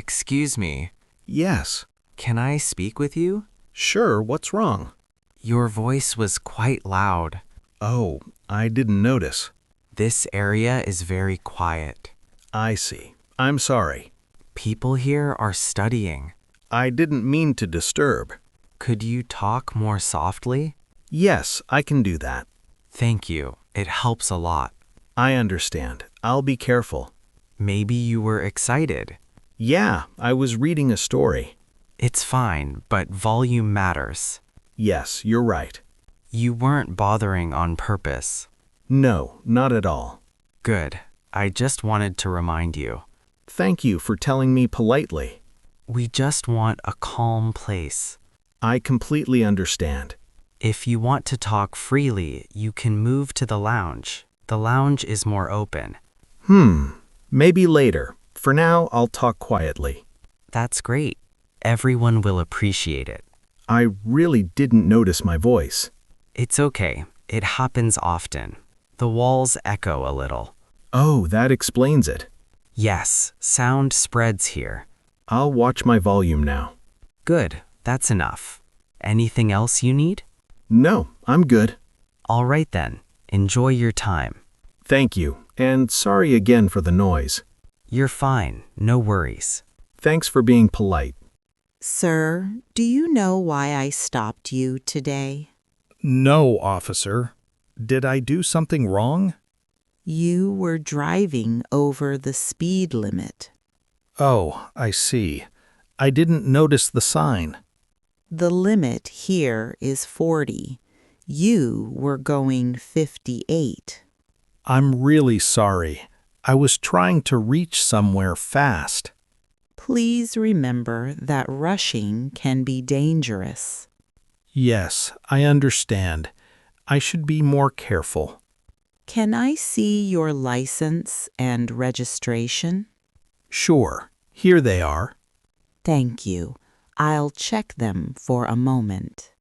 Excuse me, Yes. can I speak with you? Sure, what's wrong? Your voice was quite loud. Oh, I didn't notice. This area is very quiet. I see. I'm sorry. People here are studying. I didn't mean to disturb. Could you talk more softly? Yes, I can do that. Thank you. It helps a lot. I understand. I'll be careful. Maybe you were excited. Yeah, I was reading a story. It's fine, but volume matters. Yes, you're right. You weren't bothering on purpose. No, not at all. Good. I just wanted to remind you. Thank you for telling me politely. We just want a calm place. I completely understand. If you want to talk freely, you can move to the lounge. The lounge is more open. Maybe later. For now, I'll talk quietly. That's great. Everyone will appreciate it. I really didn't notice my voice. It's okay. It happens often. The walls echo a little. Oh, that explains it. Yes, sound spreads here. I'll watch my volume now. Good. That's enough. Anything else you need? No, I'm good. All right then. Enjoy your time. Thank you, and sorry again for the noise. You're fine. No worries. Thanks for being polite. Sir, do you know why I stopped you today? No, officer. Did I do something wrong? You were driving over the speed limit. Oh, I see. I didn't notice the sign. The limit here is 40. You were going 58. I'm really sorry. I was trying to reach somewhere fast. Please remember that rushing can be dangerous. Yes, I understand. I should be more careful. Can I see your license and registration? Sure, here they are. Thank you. I'll check them for a moment.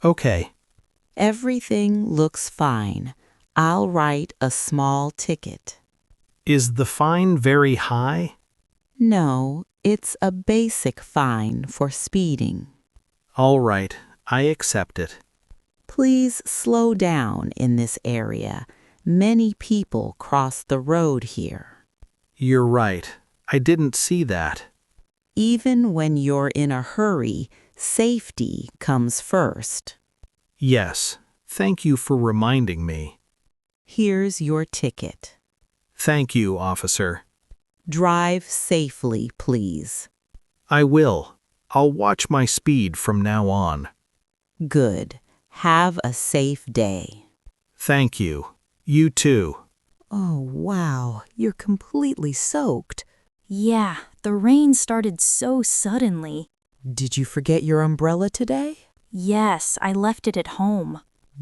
Okay. Everything looks fine. I'll write a small ticket. Is the fine very high? No, it's a basic fine for speeding. All right, I accept it. Please slow down in this area. Many people cross the road here. You're right. I didn't see that. Even when you're in a hurry, safety comes first. Yes, thank you for reminding me. Here's your ticket. Thank you, officer. Drive safely, please. I will. I'll watch my speed from now on. Good. Have a safe day. Thank you. You too. Oh, wow. You're completely soaked. Yeah, the rain started so suddenly. Did you forget your umbrella today? Yes, I left it at home.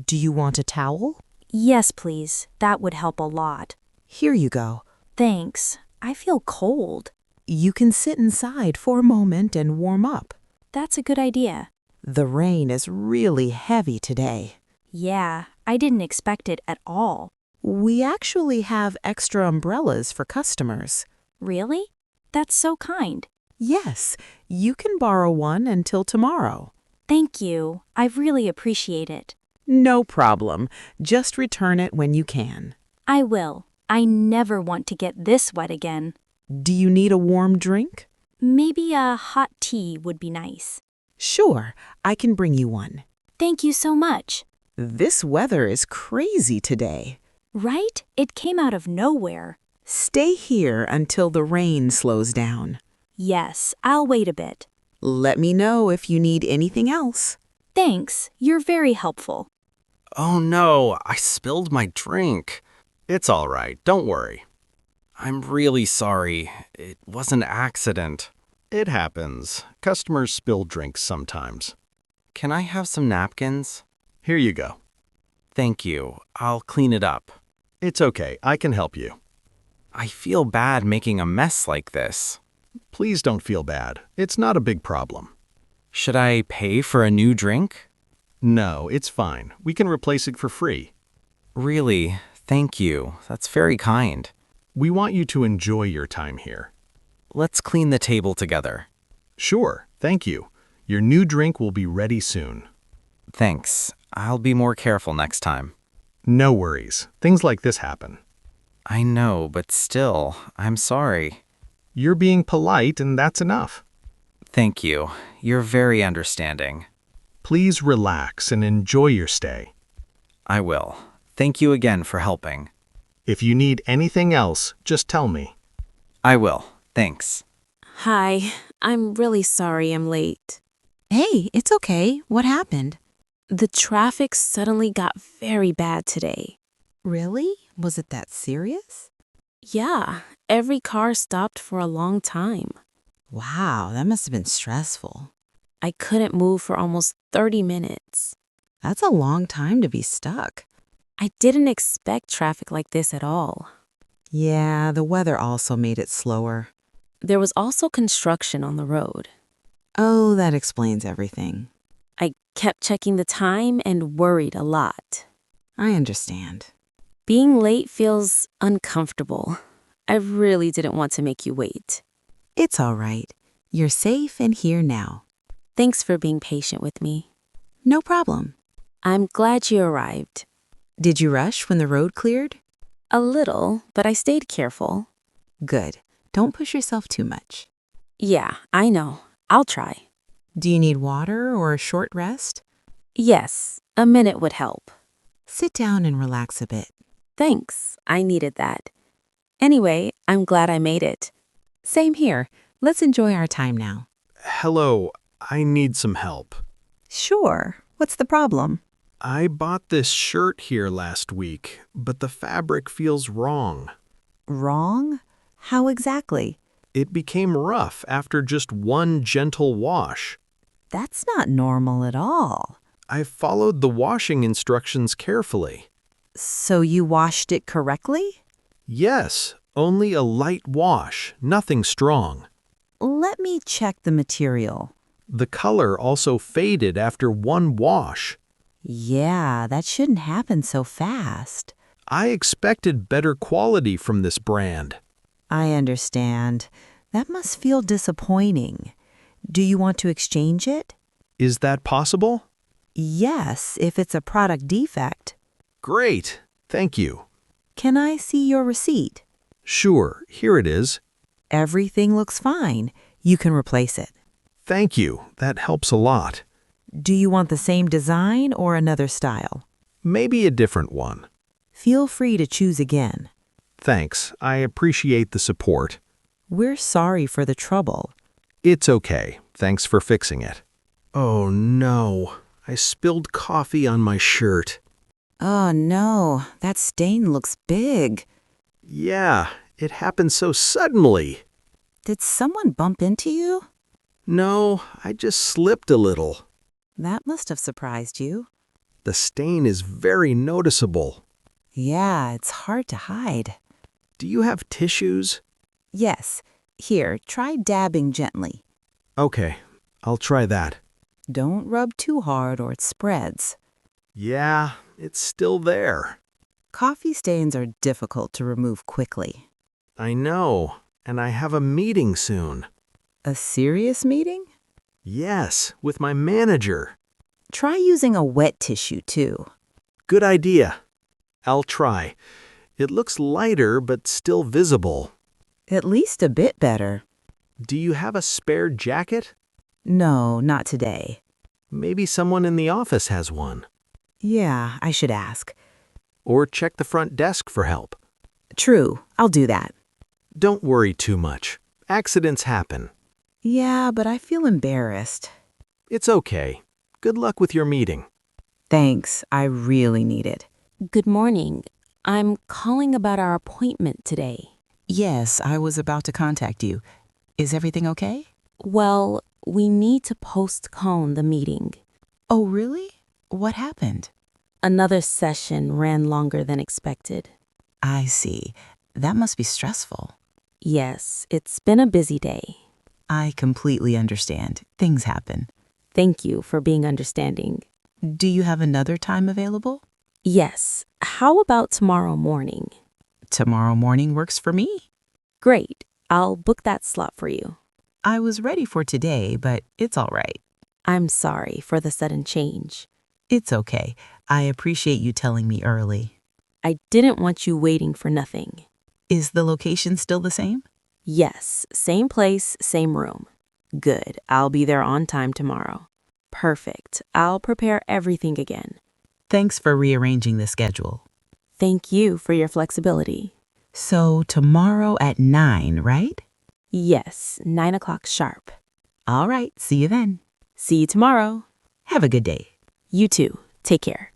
Do you want a towel? Yes, please. That would help a lot. Here you go. Thanks. I feel cold. You can sit inside for a moment and warm up. That's a good idea. The rain is really heavy today. Yeah, I didn't expect it at all. We actually have extra umbrellas for customers. Really? That's so kind. Yes, you can borrow one until tomorrow. Thank you. I really appreciate it. No problem. Just return it when you can. I will. I never want to get this wet again. Do you need a warm drink? Maybe a hot tea would be nice. Sure, I can bring you one. Thank you so much. This weather is crazy today. Right? It came out of nowhere. Stay here until the rain slows down. Yes, I'll wait a bit. Let me know if you need anything else. Thanks. You're very helpful. Oh no, I spilled my drink. It's all right, don't worry. I'm really sorry. It was an accident. It happens. Customers spill drinks sometimes. Can I have some napkins? Here you go. Thank you. I'll clean it up. It's okay. I can help you. I feel bad making a mess like this. Please don't feel bad. It's not a big problem. Should I pay for a new drink? No, it's fine. We can replace it for free. Really? Thank you. That's very kind. We want you to enjoy your time here. let's clean the table together. Sure, thank you. Your new drink will be ready soon. Thanks. I'll be more careful next time. No worries. Things like this happen. I know, but still, I'm sorry. You're being polite, and that's enough. Thank you. You're very understanding. Please relax and enjoy your stay. I will. Thank you again for helping. If you need anything else, just tell me. I will. Thanks. Hi, I'm really sorry I'm late. Hey, it's okay. What happened? The traffic suddenly got very bad today. Really? Was it that serious? Yeah, every car stopped for a long time. Wow, that must have been stressful. I couldn't move for almost 30 minutes. That's a long time to be stuck. I didn't expect traffic like this at all. Yeah, the weather also made it slower. There was also construction on the road. Oh, that explains everything. I kept checking the time and worried a lot. I understand. Being late feels uncomfortable. I really didn't want to make you wait. It's all right. You're safe and here now. Thanks for being patient with me. No problem. I'm glad you arrived. Did you rush when the road cleared? A little, but I stayed careful. Good. Don't push yourself too much. Yeah, I know. I'll try. Do you need water or a short rest? Yes, a minute would help. Sit down and relax a bit. Thanks, I needed that. Anyway, I'm glad I made it. Same here. Let's enjoy our time now. Hello, I need some help. Sure. What's the problem? I bought this shirt here last week, but the fabric feels wrong. Wrong? How exactly? It became rough after just one gentle wash. That's not normal at all. I followed the washing instructions carefully. So you washed it correctly? Yes, only a light wash, nothing strong. Let me check the material. The color also faded after one wash. Yeah, that shouldn't happen so fast. I expected better quality from this brand. I understand. That must feel disappointing. Do you want to exchange it? Is that possible? Yes, if it's a product defect. Great, thank you. Can I see your receipt? Sure, here it is. Everything looks fine. You can replace it. Thank you, that helps a lot. Do you want the same design or another style? Maybe a different one. Feel free to choose again. Thanks, I appreciate the support. We're sorry for the trouble. It's okay, thanks for fixing it. Oh no, I spilled coffee on my shirt. Oh no, that stain looks big. Yeah, it happened so suddenly. Did someone bump into you? No, I just slipped a little. That must have surprised you. The stain is very noticeable. Yeah, it's hard to hide. Do you have tissues? Yes. Here, try dabbing gently. Okay, I'll try that. Don't rub too hard or it spreads. Yeah, it's still there. Coffee stains are difficult to remove quickly. I know, and I have a meeting soon. A serious meeting? Yes, with my manager. Try using a wet tissue too. Good idea. I'll try. It looks lighter but still visible. At least a bit better. Do you have a spare jacket? No, not today. Maybe someone in the office has one. Yeah, I should ask. Or check the front desk for help. True, I'll do that. Don't worry too much. Accidents happen. Yeah, but I feel embarrassed. It's okay. Good luck with your meeting. Thanks, I really need it. Good morning. I'm calling about our appointment today. Yes, I was about to contact you. Is everything okay? Well, we need to postpone the meeting. Oh, really? What happened? Another session ran longer than expected. I see. That must be stressful. Yes, it's been a busy day. I completely understand. Things happen. Thank you for being understanding. Do you have another time available? Yes, how about tomorrow morning? Tomorrow morning works for me. Great. I'll book that slot for you. I was ready for today, but it's all right. I'm sorry for the sudden change. It's okay. I appreciate you telling me early. I didn't want you waiting for nothing. Is the location still the same? Yes, same place, same room. Good, I'll be there on time tomorrow. Perfect, I'll prepare everything again. Thanks for rearranging the schedule. Thank you for your flexibility. So tomorrow at 9, right? Yes, 9 o'clock sharp. All right, see you then. See you tomorrow. Have a good day. You too. Take care.